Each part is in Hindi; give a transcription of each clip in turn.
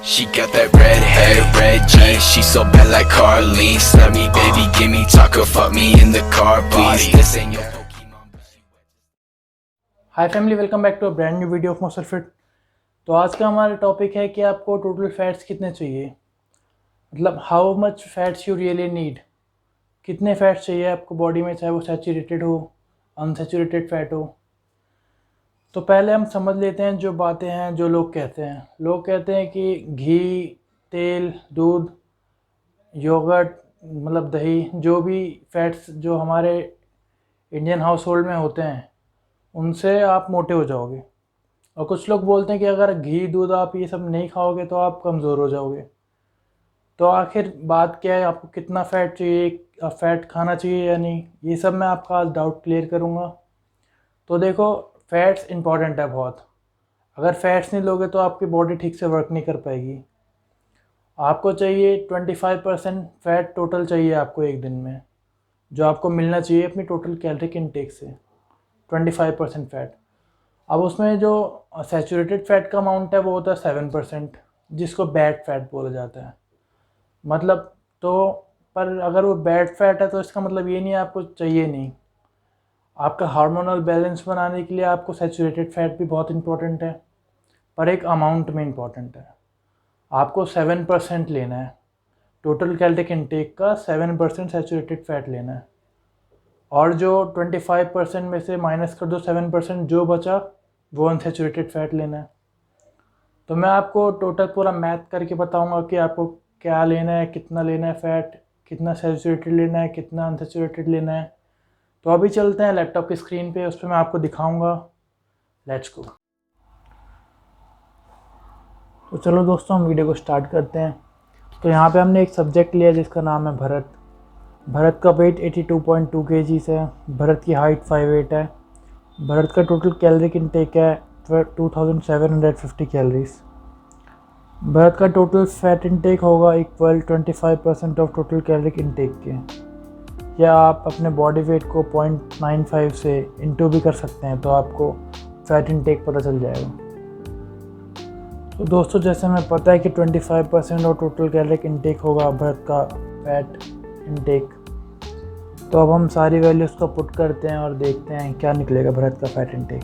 She got that red hair, red jeans. She so bad like Carlene. Snap me, baby, give me taco, fuck me in the car, please. This ain't your Pokemon. Hi family, welcome back to a brand new video of Muscle Fit. तो आज का हमारा टॉपिक है कि आपको टोटल फैट्स कितने चाहिए, मतलब how much fats you really need. कितने फैट्स चाहिए आपको बॉडी में, चाहे वो सैचुरेटेड हो, अनसैचुरेटेड फैट हो। तो पहले हम समझ लेते हैं जो बातें हैं जो लोग कहते हैं। लोग कहते हैं कि घी, तेल, दूध, योगर्ट मतलब दही, जो भी फैट्स जो हमारे इंडियन हाउस होल्ड में होते हैं उनसे आप मोटे हो जाओगे। और कुछ लोग बोलते हैं कि अगर घी, दूध आप ये सब नहीं खाओगे तो आप कमज़ोर हो जाओगे। तो आखिर बात क्या है, आपको कितना फ़ैट चाहिए, फ़ैट खाना चाहिए या नहीं, ये सब मैं आपका आज डाउट क्लियर करूँगा। तो देखो, फ़ैट्स इंपॉर्टेंट है बहुत। अगर फ़ैट्स नहीं लोगे तो आपकी बॉडी ठीक से वर्क नहीं कर पाएगी। आपको चाहिए 25% फ़ैट टोटल चाहिए आपको एक दिन में, जो आपको मिलना चाहिए अपनी टोटल कैलोरिक इनटेक से, 25% फ़ैट। अब उसमें जो सैचुरेटेड फ़ैट का अमाउंट है वो होता है 7%, जिसको बैड फैट बोला जाता है। मतलब तो पर अगर वो बैड फैट है तो इसका मतलब ये नहीं है आपको चाहिए नहीं। आपका हार्मोनल बैलेंस बनाने के लिए आपको सैचुरेटेड फ़ैट भी बहुत इंपॉर्टेंट है, पर एक अमाउंट में इंपॉर्टेंट है। आपको 7% लेना है, टोटल कैलोरिक इनटेक का 7% सैचुरेटेड फ़ैट लेना है। और जो 25% में से माइनस कर दो 7%, जो बचा वो अनसैचुरेटेड फ़ैट लेना है। तो मैं आपको टोटल पूरा मैथ करके बताऊंगा कि आपको क्या लेना है, कितना लेना है फ़ैट, कितना सैचुरेटेड लेना है, कितना अनसैचुरेटेड लेना है। तो अभी चलते हैं लैपटॉप की स्क्रीन पे, उस पर मैं आपको दिखाऊंगा। Let's go. तो चलो दोस्तों, हम वीडियो को स्टार्ट करते हैं। तो यहाँ पे हमने एक सब्जेक्ट लिया जिसका नाम है भरत। भरत का वेट 82.2 kg है। भरत की हाइट 5'8" है। भरत का टोटल कैलोरिक इनटेक है 2750 कैलोरीज। भरत का टोटल फैट इनटेक होगा equal 25% of total caloric intake के। या आप अपने बॉडी वेट को 0.95 से इंटू भी कर सकते हैं, तो आपको फैट इनटेक पता चल जाएगा। तो दोस्तों, जैसे हमें पता है कि 25% ऑफ टोटल कैलोरिक इनटेक होगा भरत का फैट इनटेक, तो अब हम सारी वैल्यूज़ को पुट करते हैं और देखते हैं क्या निकलेगा भरत का फैट इनटेक।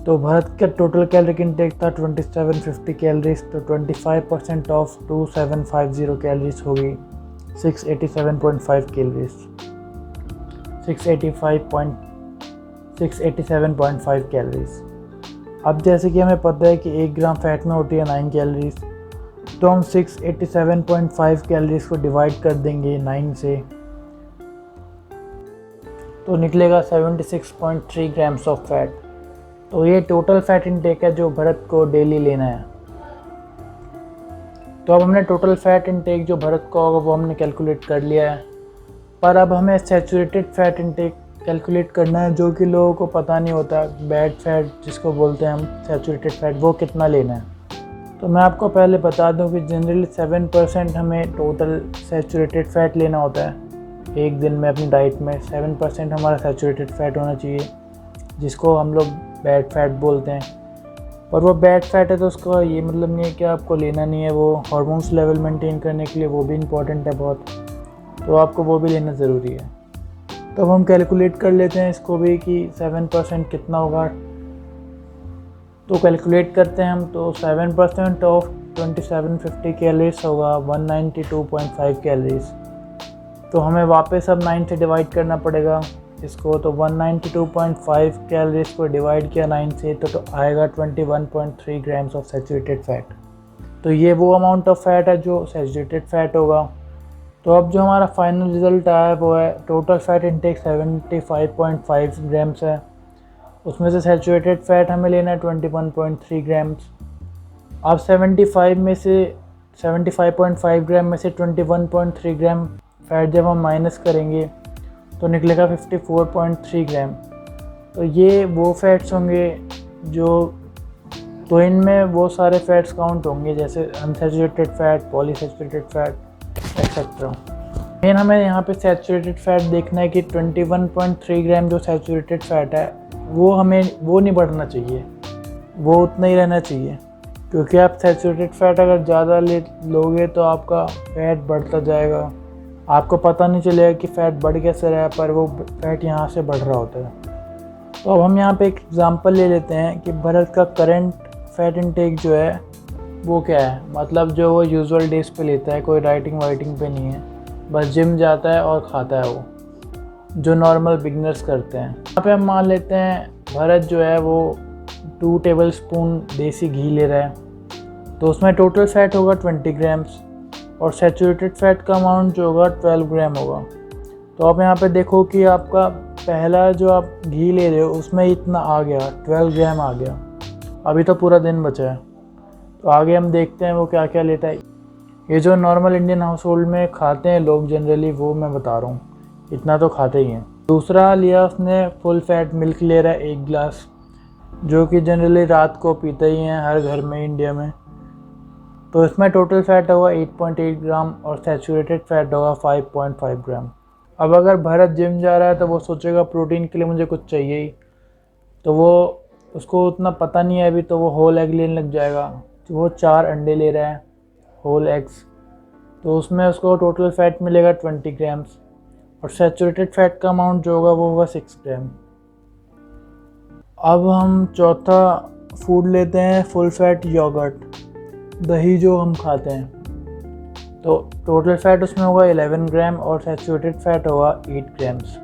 तो भरत का टोटल कैलोरिक इनटेक था 2750 कैलोरीज। तो 25% ऑफ 2750 कैलोरीज होगी 687.5 कैलोरीज, 687.5 कैलोरीज। अब जैसे कि हमें पता है कि 1 ग्राम फैट में होती है 9 कैलोरीज, तो हम 687.5 कैलोरीज को डिवाइड कर देंगे 9 से, तो निकलेगा 76.3 ग्राम्स ऑफ फैट। तो ये टोटल फैट इनटेक है जो भरत को डेली लेना है। तो अब हमने टोटल फैट इनटेक जो भरत का होगा वो हमने कैलकुलेट कर लिया है। पर अब हमें सैचुरेटेड फैट इनटेक कैलकुलेट करना है, जो कि लोगों को पता नहीं होता। बैड फैट जिसको बोलते हैं हम, सैचुरेटेड फैट, वो कितना लेना है। तो मैं आपको पहले बता दूं कि जनरली 7% हमें टोटल सैचुरेटेड फैट लेना होता है एक दिन में। अपनी डाइट में 7% हमारा सैचुरेटेड फैट होना चाहिए, जिसको हम लोग बैड फैट बोलते हैं। पर वो बैड फैट है तो उसका ये मतलब नहीं है कि आपको लेना नहीं है। वो हार्मोन्स लेवल मेंटेन करने के लिए वो भी इम्पॉर्टेंट है बहुत, तो आपको वो भी लेना ज़रूरी है। तो अब हम कैलकुलेट कर लेते हैं इसको भी कि 7% कितना होगा। तो कैलकुलेट करते हैं हम। तो 7% ऑफ 2750 कैलोरीज होगा 192.5 कैलोरीज। तो हमें वापस अब 9 से डिवाइड करना पड़ेगा इसको। तो 192.5 कैलोरीज को डिवाइड किया 9 से, तो आएगा 21.3 ग्राम्स ऑफ सैचुरेटेड फैट। तो ये वो अमाउंट ऑफ फैट है जो सैचुरेटेड फैट होगा। तो अब जो हमारा फाइनल रिजल्ट आया है वो है टोटल फैट इनटेक 75.5 ग्राम्स है। उसमें से सैचुरेटेड फैट हमें लेना है 21.3 ग्राम्स। अब 75.5 ग्राम में से 21.3 ग्राम फैट जब हम माइनस करेंगे तो निकलेगा 54.3 ग्राम। तो ये वो फैट्स होंगे जो, तो इनमें वो सारे फैट्स काउंट होंगे जैसे unsaturated fat, polyunsaturated fat etcetera. Main हमें यहाँ पे सैचुरेटेड फैट देखना है कि 21.3 ग्राम जो सैचुरेटेड फैट है वो हमें वो नहीं बढ़ना चाहिए, वो उतना ही रहना चाहिए। क्योंकि आप सैचुरेटेड फैट अगर ज़्यादा ले लोगे तो आपका फैट बढ़ता जाएगा, आपको पता नहीं चलेगा कि फ़ैट बढ़ कैसे रहा है, पर वो फैट यहाँ से बढ़ रहा होता है। तो अब हम यहाँ पे एक एग्ज़ाम्पल ले लेते हैं कि भरत का करंट फैट इनटेक जो है वो क्या है, मतलब जो वो यूजुअल डेज पे लेता है, कोई राइटिंग वाइटिंग पे नहीं है, बस जिम जाता है और खाता है वो, जो नॉर्मल बिगनर्स करते हैं। यहाँ पे हम मान लेते हैं भरत जो है वो 2 टेबलस्पून देसी घी ले रहा है, तो उसमें टोटल फैट होगा 20 ग्राम्स और सैचुरेटेड फैट का अमाउंट जो होगा 12 ग्राम होगा। तो आप यहाँ पे देखो कि आपका पहला जो आप घी ले रहे हो उसमें इतना आ गया, 12 ग्राम आ गया। अभी तो पूरा दिन बचा है, तो आगे हम देखते हैं वो क्या क्या लेता है। ये जो नॉर्मल इंडियन हाउस होल्ड में खाते हैं लोग जनरली, वो मैं बता रहा हूँ, इतना तो खाते ही हैं। दूसरा लिया उसने फुल फैट मिल्क ले रहा है 1 गिलास, जो कि जनरली रात को पीते ही हैं हर घर में इंडिया में। तो इसमें टोटल फैट होगा 8.8 ग्राम और सैचुरेटेड फैट होगा 5.5 ग्राम। अब अगर भरत जिम जा रहा है तो वो सोचेगा प्रोटीन के लिए मुझे कुछ चाहिए ही, तो वो उसको उतना पता नहीं है अभी, तो वो होल एग लेने लग जाएगा। तो वो 4 अंडे ले रहा है, होल एग्स, तो उसमें उसको टोटल फैट मिलेगा 20 ग्राम्स और सैचुरेटेड फैट का अमाउंट जो होगा वो होगा 6 ग्राम। अब हम चौथा फूड लेते हैं फुल फैट योगर्ट, दही जो हम खाते हैं, तो टोटल फैट उसमें होगा 11 ग्राम और सैचुरेटेड फैट होगा 8 ग्राम्स।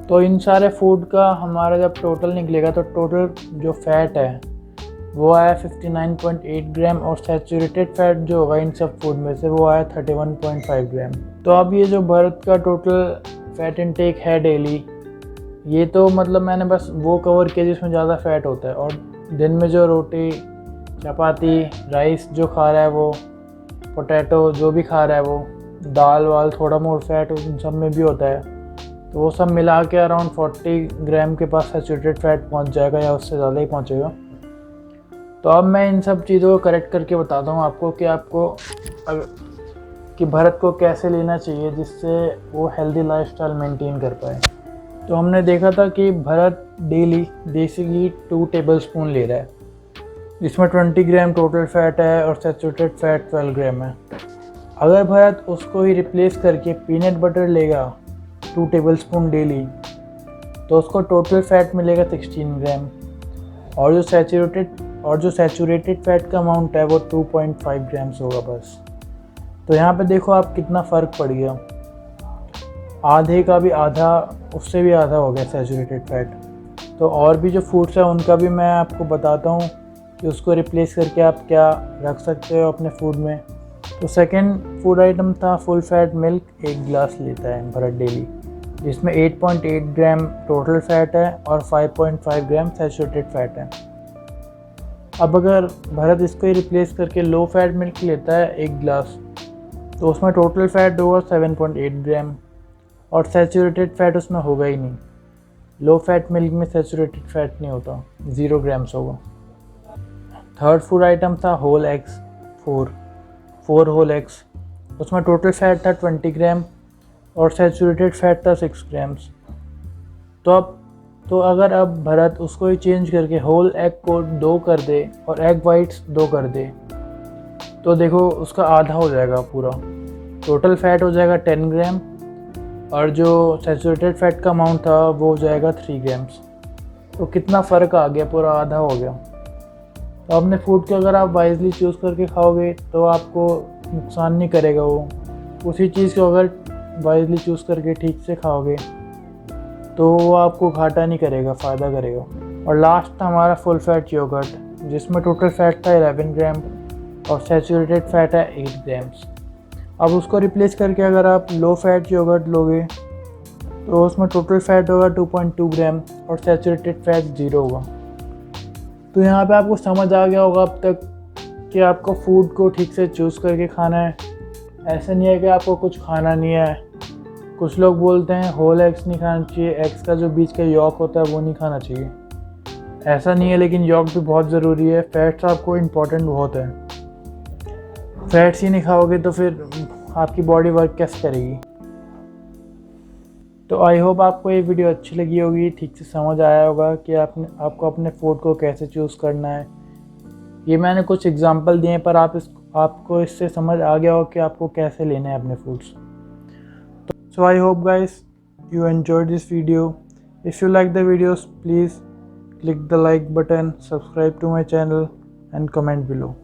तो इन सारे फूड का हमारा जब टोटल निकलेगा तो टोटल जो फैट है वो आया 59.8 ग्राम और सैचुरेटेड फैट जो होगा इन सब फूड में से वो आया 31.5 ग्राम। तो अब ये जो भरत का टोटल फैट इनटेक है डेली, ये तो मतलब मैंने बस वो कवर किया जिसमें ज़्यादा फैट होता है, और दिन में जो रोटी चपाती राइस जो खा रहा है वो, पोटैटो जो भी खा रहा है वो, दाल वाल थोड़ा मोर फैट उन सब में भी होता है, तो वो सब मिला के अराउंड 40 ग्राम के पास सैचुरेटेड फैट पहुंच जाएगा या उससे ज़्यादा ही पहुंचेगा। तो अब मैं इन सब चीज़ों को करेक्ट करके बताता हूँ आपको कि भरत को कैसे लेना चाहिए जिससे वो हेल्दी लाइफस्टाइल मेंटेन कर पाए। तो हमने देखा था कि भरत डेली देसी घी 2 टेबलस्पून ले रहा है, जिसमें 20 ग्राम टोटल फैट है और सैचुरेटेड फैट 12 ग्राम है। अगर भरत उसको ही रिप्लेस करके पीनट बटर लेगा 2 टेबलस्पून डेली, तो उसको टोटल फैट मिलेगा 16 ग्राम और जो सैचुरेटेड फैट का अमाउंट है वो 2.5 ग्राम्स होगा बस। तो यहाँ पे देखो आप कितना फ़र्क पड़ गया, आधे का भी आधा, उससे भी आधा हो गया सैचुरेटेड फैट। तो और भी जो फूड्स हैं उनका भी मैं आपको बताता हूँ कि उसको रिप्लेस करके आप क्या रख सकते हो अपने फूड में। तो सेकंड फूड आइटम था फुल फैट मिल्क, 1 गिलास लेता है भरत डेली, जिसमें 8.8 ग्राम टोटल फैट है और 5.5 ग्राम सैचुरेटेड फैट है। अब अगर भरत इसको ही रिप्लेस करके लो फैट मिल्क लेता है 1 गिलास, तो उसमें टोटल फैट होगा 7.8 ग्राम और सैचुरेटेड फैट उसमें होगा ही नहीं। लो फैट मिल्क में सैचुरेटेड फैट नहीं होता, 0 ग्राम्स होगा। थर्ड फूड आइटम था होल एग्स, 4 होल एग्स, उसमें टोटल फैट था 20 ग्राम और सैचुरेटेड फैट था 6 ग्राम्स। तो अगर अब भरत उसको ही चेंज करके होल एग को 2 कर दे और एग वाइट्स 2 कर दे, तो देखो उसका आधा हो जाएगा पूरा, टोटल फैट हो जाएगा 10 ग्राम और जो सैचुरेटेड फैट का अमाउंट था वो हो जाएगा 3 ग्राम्स। तो कितना फ़र्क आ गया, पूरा आधा हो गया। तो अपने फूड को अगर आप वाइजली चूज़ करके खाओगे तो आपको नुकसान नहीं करेगा वो, उसी चीज़ को अगर वाइजली चूज़ करके ठीक से खाओगे तो वो आपको घाटा नहीं करेगा, फ़ायदा करेगा। और लास्ट था हमारा फुल फैट योगर्ट, जिसमें टोटल फैट था 11 ग्राम और सैचुरेटेड फैट है 8 ग्राम्स। अब उसको रिप्लेस करके अगर आप लो फैट योगर्ट लोगे तो उसमें टोटल फैट होगा 2.2 ग्राम और सैचुरेटेड फैट 0 होगा। तो यहाँ पे आपको समझ आ गया होगा अब तक कि आपको फूड को ठीक से चूज़ करके खाना है। ऐसा नहीं है कि आपको कुछ खाना नहीं है। कुछ लोग बोलते हैं होल एग्स नहीं खाना चाहिए, एग्स का जो बीच का यॉक होता है वो नहीं खाना चाहिए। ऐसा नहीं है, लेकिन यॉक भी बहुत ज़रूरी है। फैट्स आपको इम्पोर्टेंट बहुत है। फैट्स ही नहीं खाओगे तो फिर आपकी बॉडी वर्क कैसे करेगी। तो आई होप आपको ये वीडियो अच्छी लगी होगी, ठीक से समझ आया होगा कि आपको अपने फूड को कैसे चूज़ करना है। ये मैंने कुछ एग्जांपल दिए पर आपको इससे समझ आ गया हो कि आपको कैसे लेना है अपने foods. So I hope guys you enjoyed this video. If you like the videos, please click the like button, subscribe to my channel and comment below.